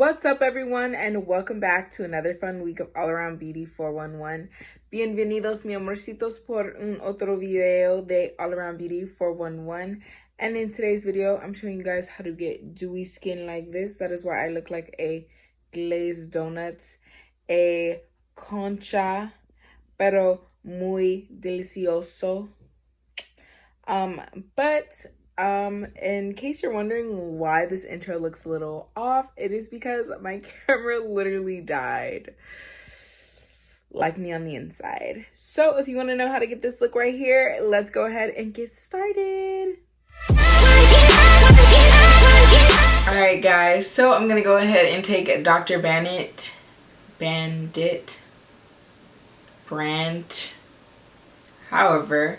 What's up, everyone, and welcome back to another fun week of All Around Beauty 411. Bienvenidos, mi amorcitos, por un otro video de All Around Beauty 411. And in today's video, I'm showing you guys how to get dewy skin like this. That is why I look like a glazed donut, a concha, pero muy delicioso. In case you're wondering why this intro looks a little off, it is because my camera literally died. Like me on the inside. So if you want to know how to get this look right here, let's go ahead and get started. Alright guys, so I'm going to go ahead and take Dr. Brandt, however,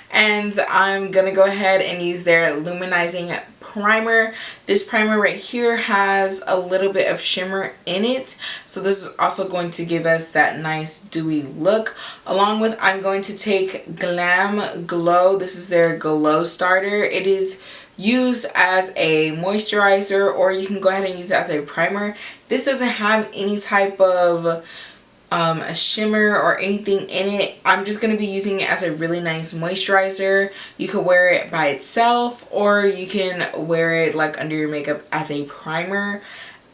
and I'm gonna go ahead and use their luminizing primer. This primer right here has a little bit of shimmer in it, so this is also going to give us that nice dewy look. Along with, I'm going to take GlamGlow. This is their glow starter. It is used as a moisturizer, or you can go ahead and use it as a primer. This doesn't have any type of a shimmer or anything in it. I'm just going to be using it as a really nice moisturizer. You can wear it by itself, or you can wear it like under your makeup as a primer.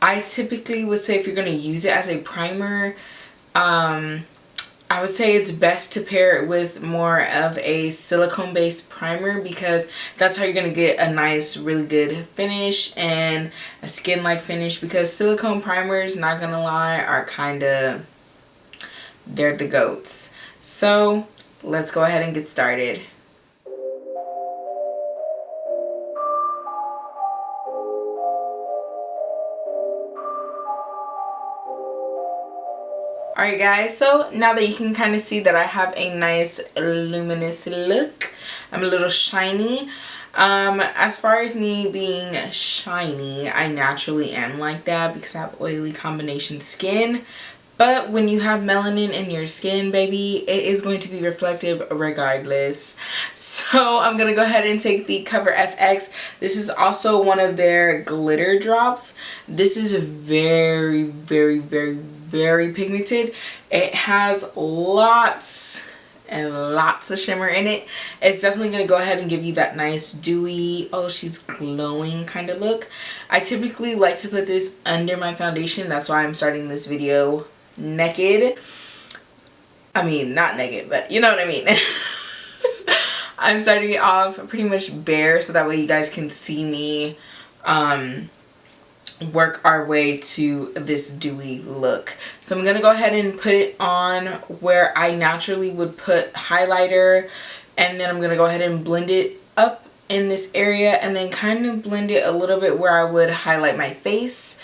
I typically would say if you're going to use it as a primer, I would say it's best to pair it with more of a silicone based primer, because that's how you're going to get a nice, really good finish and a skin like finish, because silicone primers, not gonna lie, are kind of, they're the goats. So let's go ahead and get started. Alright guys, so now that you can kind of see that I have a nice luminous look, I'm a little shiny. As far as me being shiny, I naturally am like that because I have oily combination skin. But when you have melanin in your skin, baby, it is going to be reflective regardless. So I'm going to go ahead and take the Cover FX. This is also one of their glitter drops. This is very, very, very, very pigmented. It has lots and lots of shimmer in it. It's definitely going to go ahead and give you that nice dewy, oh she's glowing kind of look. I typically like to put this under my foundation. That's why I'm starting this video naked. I mean, not naked, but you know what I mean. I'm starting it off pretty much bare, so that way you guys can see me work our way to this dewy look. So I'm gonna go ahead and put it on where I naturally would put highlighter, and then I'm gonna go ahead and blend it up in this area, and then kind of blend it a little bit where I would highlight my face.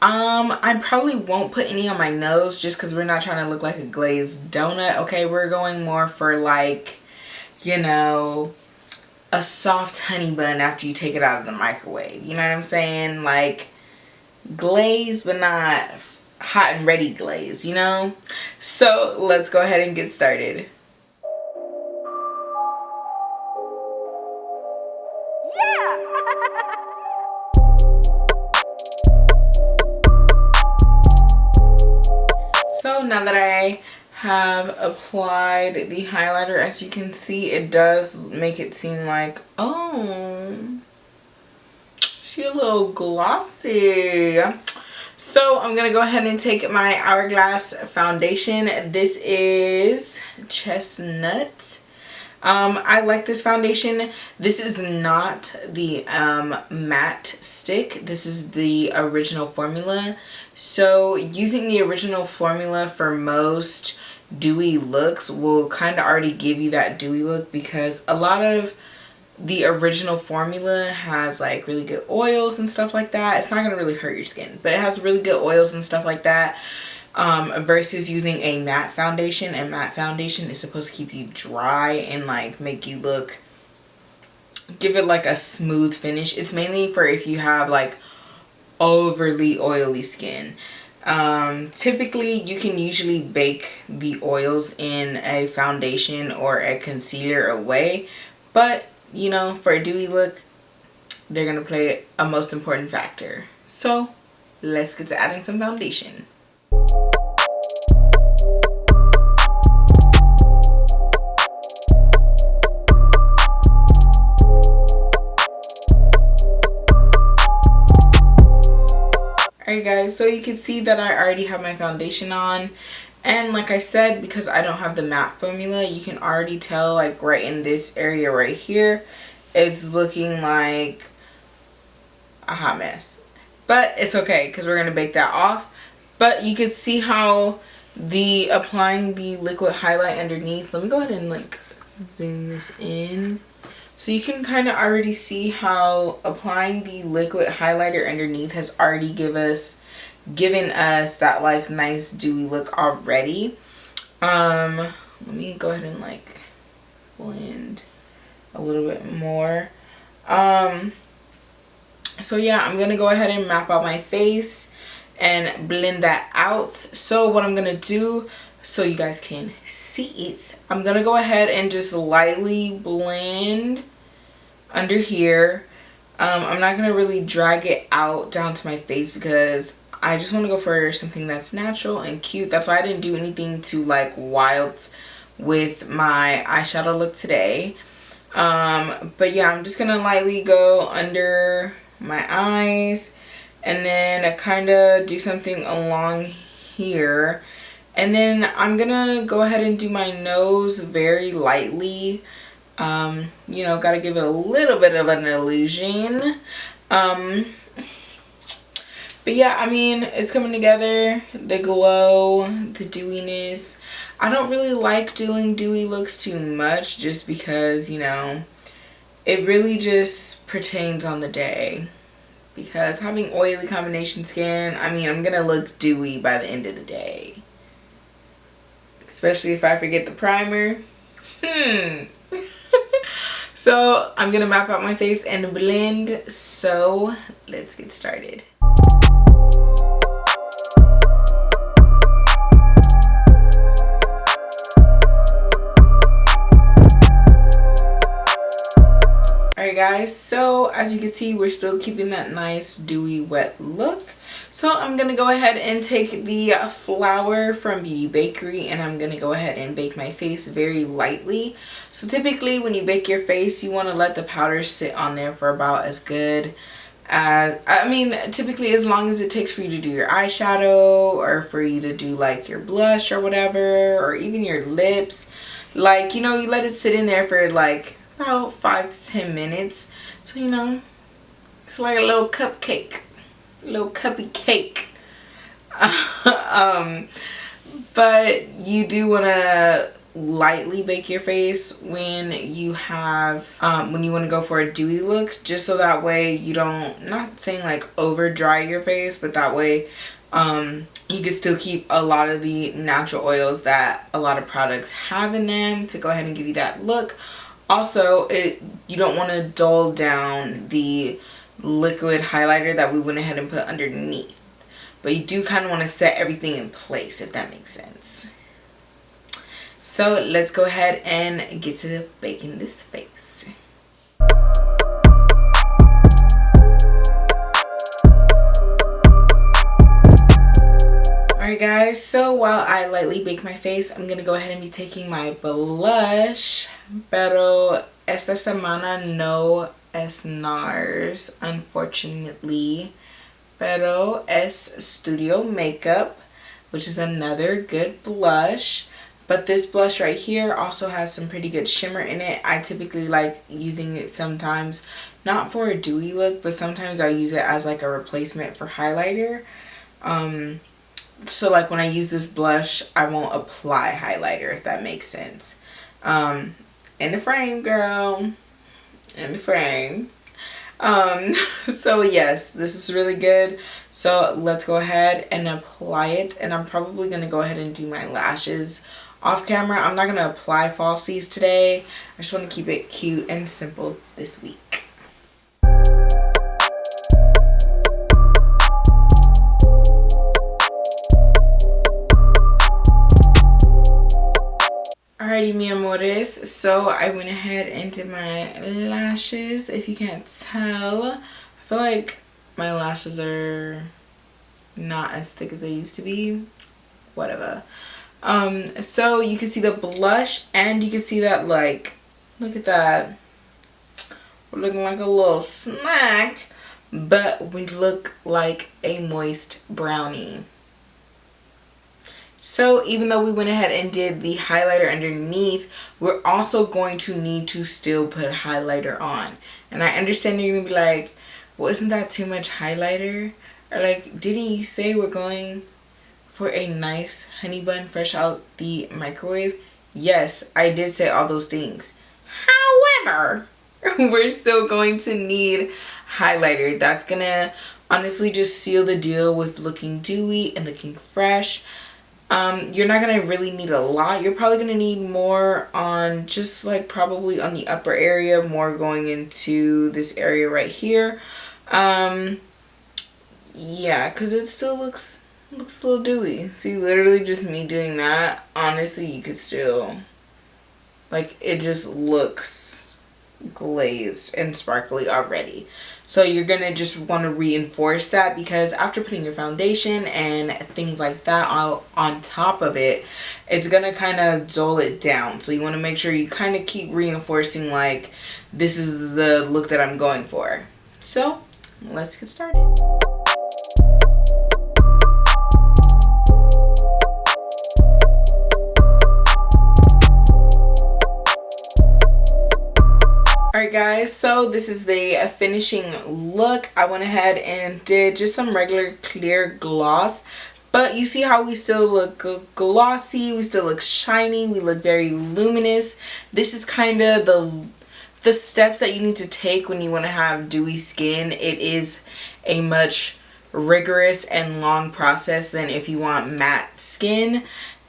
I probably won't put any on my nose just because we're not trying to look like a glazed donut, okay? We're going more for, like, you know, a soft honey bun after you take it out of the microwave. You know what I'm saying? Like, glazed but not hot and ready glaze, you know? So let's go ahead and get started. So now that I have applied the highlighter, as you can see, it does make it seem like, oh, she's a little glossy. So I'm going to go ahead and take my Hourglass foundation. This is Chestnut. I like this foundation. This is not the matte stick. This is the original formula. So using the original formula for most dewy looks will kind of already give you that dewy look, because a lot of the original formula has like really good oils and stuff like that. It's not going to really hurt your skin, but it has really good oils and stuff like that. Versus using a matte foundation. And matte foundation is supposed to keep you dry and like make you look, give it like a smooth finish. It's mainly for if you have like overly oily skin. Typically you can usually bake the oils in a foundation or a concealer away, but you know, for a dewy look, they're gonna play a most important factor. So let's get to adding some foundation. Alright guys, so you can see that I already have my foundation on, and like I said, because I don't have the matte formula, you can already tell like right in this area right here, it's looking like a hot mess. But it's okay because we're going to bake that off. But you can see how applying the liquid highlight underneath, let me go ahead and like zoom this in. So you can kind of already see how applying the liquid highlighter underneath has already given us that like nice dewy look already. Let me go ahead and like blend a little bit more. So yeah, I'm gonna go ahead and map out my face and blend that out. So what I'm gonna do, so you guys can see it, I'm gonna go ahead and just lightly blend under here. I'm not gonna really drag it out down to my face because I just want to go for something that's natural and cute. That's why I didn't do anything too like wild with my eyeshadow look today. But yeah, I'm just gonna lightly go under my eyes and then kind of do something along here, and then I'm gonna go ahead and do my nose very lightly. You know, gotta give it a little bit of an illusion. But yeah, I mean, it's coming together. The glow, the dewiness. I don't really like doing dewy looks too much just because, you know, it really just pertains on the day. Because having oily combination skin, I mean, I'm gonna look dewy by the end of the day. Especially if I forget the primer. So I'm gonna map out my face and blend. So let's get started. Alright guys, so as you can see, we're still keeping that nice dewy wet look. So I'm gonna go ahead and take the flour from Bakerie and I'm gonna go ahead and bake my face very lightly. So typically when you bake your face, you want to let the powder sit on there for about as good as, I mean, typically as long as it takes for you to do your eyeshadow or for you to do like your blush or whatever, or even your lips. Like, you know, you let it sit in there for like about 5 to 10 minutes. So, you know, it's like a little cupcake. Little cuppy cake. But you do want to lightly bake your face when you have when you want to go for a dewy look, just so that way you don't, not saying like over dry your face, but that way you can still keep a lot of the natural oils that a lot of products have in them to go ahead and give you that look. Also, you don't want to dull down the liquid highlighter that we went ahead and put underneath, but you do kind of want to set everything in place, if that makes sense. So let's go ahead and get to baking this face. Alright guys, so while I lightly bake my face, I'm gonna go ahead and be taking my blush, pero esta semana no es Nars, unfortunately, pero es Studio Makeup, which is another good blush. But this blush right here also has some pretty good shimmer in it. I typically like using it sometimes, not for a dewy look, but sometimes I'll use it as like a replacement for highlighter. So like when I use this blush, I won't apply highlighter, if that makes sense. In the frame, girl. In the frame. So yes, this is really good. So let's go ahead and apply it. And I'm probably going to go ahead and do my lashes off camera. I'm not going to apply falsies today. I just want to keep it cute and simple this week. Alrighty, mi amores, so I went ahead and did my lashes. If you can't tell, I feel like my lashes are not as thick as they used to be. Whatever. So you can see the blush, and you can see that, like, look at that. We're looking like a little snack, but we look like a moist brownie. So even though we went ahead and did the highlighter underneath, we're also going to need to still put highlighter on. And I understand you're gonna be like, well, isn't that too much highlighter? Or like, didn't you say we're going for a nice honey bun fresh out the microwave? Yes, I did say all those things. However, we're still going to need highlighter. That's gonna honestly just seal the deal with looking dewy and looking fresh. You're not gonna really need a lot. You're probably gonna need more on just like probably on the upper area, more going into this area right here. Yeah, because it still looks a little dewy. See, literally just me doing that, honestly, you could still, like, it just looks glazed and sparkly already. So you're gonna just want to reinforce that, because after putting your foundation and things like that on top of it, it's gonna kind of dull it down. So you want to make sure you kind of keep reinforcing, like, this is the look that I'm going for. So let's get started. Alright guys, so this is the finishing look. I went ahead and did just some regular clear gloss, but you see how we still look glossy, we still look shiny, we look very luminous. This is kind of the steps that you need to take when you want to have dewy skin. It is a much rigorous and long process than if you want matte skin.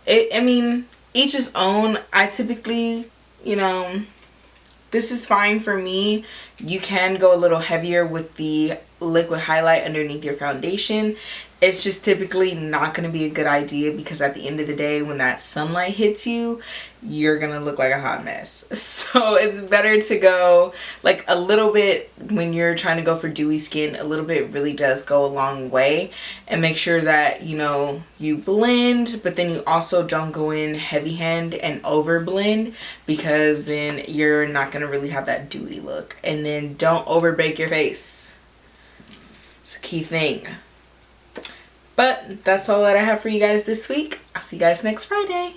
I mean, each his own. I typically, you know, this is fine for me. You can go a little heavier with the liquid highlight underneath your foundation. It's just typically not going to be a good idea, because at the end of the day, when that sunlight hits you, you're going to look like a hot mess. So it's better to go like a little bit when you're trying to go for dewy skin. A little bit really does go a long way. And make sure that, you know, you blend, but then you also don't go in heavy hand and over blend, because then you're not going to really have that dewy look. And then don't over bake your face. It's a key thing. But that's all that I have for you guys this week. I'll see you guys next Friday.